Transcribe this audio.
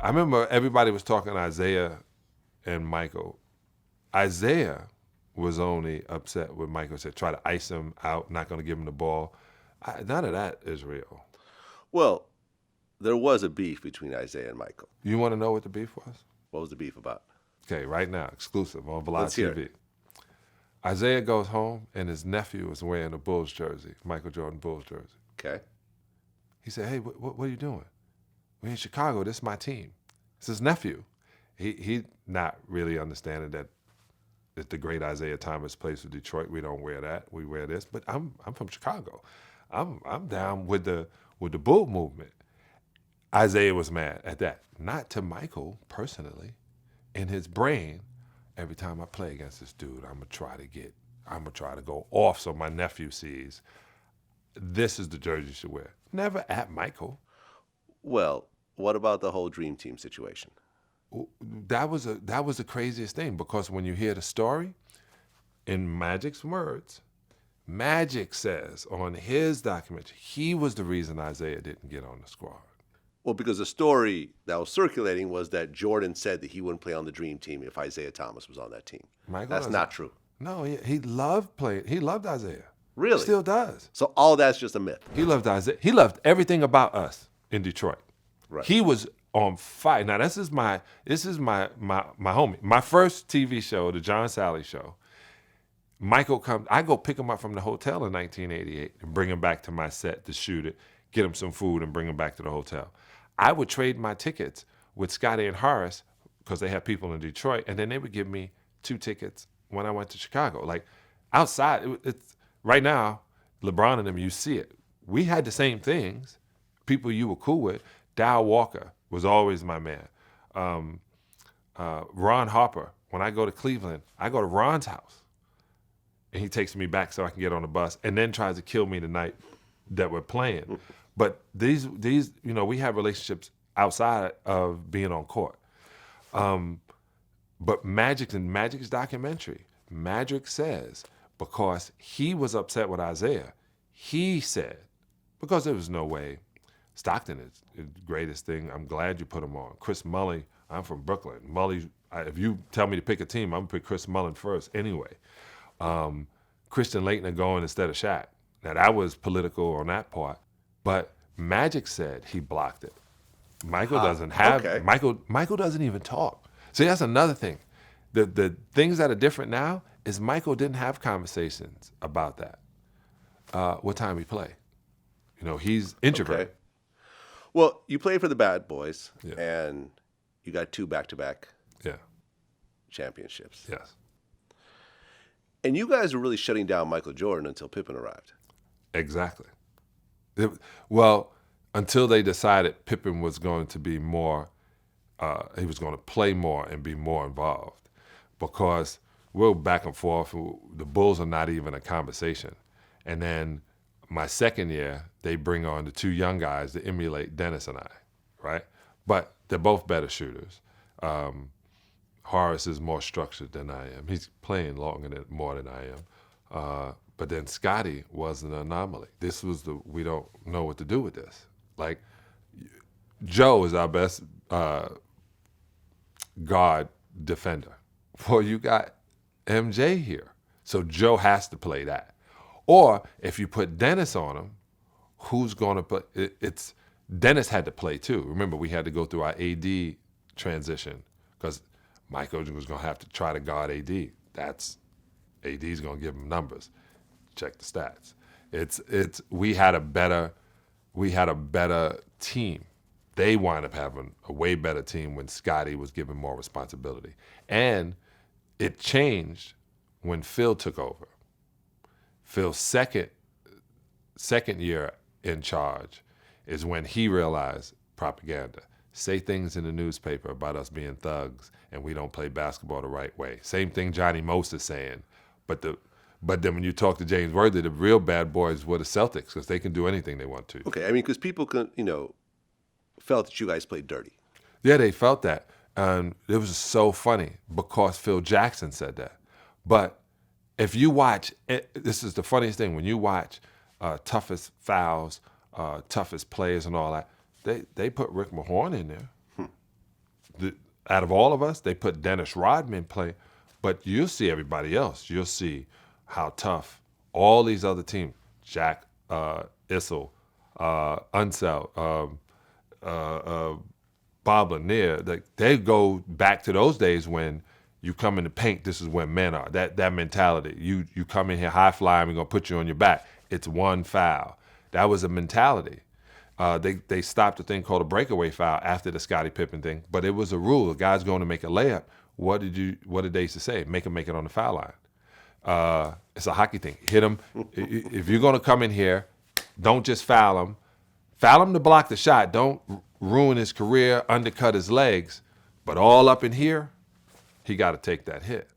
I remember everybody was talking Isiah and Michael. Isiah was only upset with Michael, said try to ice him out, not going to give him the ball. None of that is real. Well, there was a beef between Isiah and Michael. You want to know what the beef was? What was the beef about? Okay, right now, exclusive on Let's Velocity hear TV. it. Isiah goes home and his nephew is wearing a Bulls jersey, Michael Jordan Bulls jersey. Okay. He said, hey, what are you doing? We're in Chicago. This is my team. It's his nephew. He not really understanding that the great Isiah Thomas plays for Detroit. We don't wear that. We wear this. But I'm from Chicago. I'm down with the Bull movement. Isiah was mad at that. Not to Michael personally. In his brain, every time I play against this dude, I'm gonna try to go off so my nephew sees this is the jersey you should wear. Never at Michael. Well, what about the whole Dream Team situation? That was the craziest thing, because when you hear the story, in Magic's words, Magic says on his documentary, he was the reason Isiah didn't get on the squad. Well, because the story that was circulating was that Jordan said that he wouldn't play on the Dream Team if Isiah Thomas was on that team. That's not true. No, he loved playing. He loved Isiah. Really? Still does. So all that's just a myth. He loved Isiah. He loved everything about us in Detroit. Right. He was on fire. Now this is my homie. My first TV show, the John Salley show. Michael comes. I go pick him up from the hotel in 1988 and bring him back to my set to shoot it, get him some food, and bring him back to the hotel. I would trade my tickets with Scotty and Horace because they had people in Detroit, and then they would give me 2 tickets when I went to Chicago. Like outside, it's right now, LeBron and them, you see it. We had the same things. People you were cool with. Dow Walker was always my man. Ron Harper. When I go to Cleveland, I go to Ron's house, and he takes me back so I can get on the bus, and then tries to kill me the night that we're playing. But these, we have relationships outside of being on court. But Magic's documentary, Magic says, because he was upset with Isiah, he said, because there was no way, Stockton is the greatest thing. I'm glad you put him on. Chris Mullin, I'm from Brooklyn. Mully, if you tell me to pick a team, I'm going to pick Chris Mullin first anyway. Christian Laettner going instead of Shaq. Now, that was political on that part. But Magic said he blocked it. Michael doesn't have okay. Michael doesn't even talk. See, that's another thing. The things that are different now is Michael didn't have conversations about that. What time we play. He's introverted. Okay. Well, you played for the Bad Boys, Yeah. and you got 2 back-to-back Yeah. championships. Yes. And you guys were really shutting down Michael Jordan until Pippen arrived. Exactly. Well, until they decided Pippen was going to be more, he was going to play more and be more involved, because we're back and forth. The Bulls are not even a conversation. And then my second year, they bring on the 2 young guys to emulate Dennis and I, right? But they're both better shooters. Horace is more structured than I am. He's playing more than I am. But then Scotty was an anomaly. This was we don't know what to do with this. Like, Joe is our best guard defender. Well, you got MJ here. So Joe has to play that. Or if you put Dennis on him, who's going to play? Dennis had to play too. Remember, we had to go through our AD transition because Michael was going to have to try to guard AD. AD's going to give him numbers. Check the stats. We had a better team. They wound up having a way better team when Scotty was given more responsibility. And it changed when Phil took over. Phil's second year in charge is when he realized propaganda. Say things in the newspaper about us being thugs and we don't play basketball the right way. Same thing Johnny Most is saying. But then when you talk to James Worthy, the real bad boys were the Celtics because they can do anything they want to. Okay, I mean, because people felt that you guys played dirty. Yeah, they felt that. And it was so funny because Phil Jackson said that. But if you watch, this is the funniest thing, when you watch toughest fouls, toughest players and all that, they put Rick Mahorn in there. out of all of us, they put Dennis Rodman play, but you'll see everybody else. You'll see how tough all these other teams, Jack Issel, Unseld, Bob Lanier, they go back to those days when you come in the paint, this is where men are. That mentality. You come in here high flying, we're going to put you on your back. It's one foul. That was a mentality. They stopped a thing called a breakaway foul after the Scottie Pippen thing, but it was a rule. The guy's going to make a layup. What did they used to say? Make him make it on the foul line. It's a hockey thing. Hit him. If you're going to come in here, don't just foul him. Foul him to block the shot. Don't ruin his career, undercut his legs. But all up in here, he got to take that hit.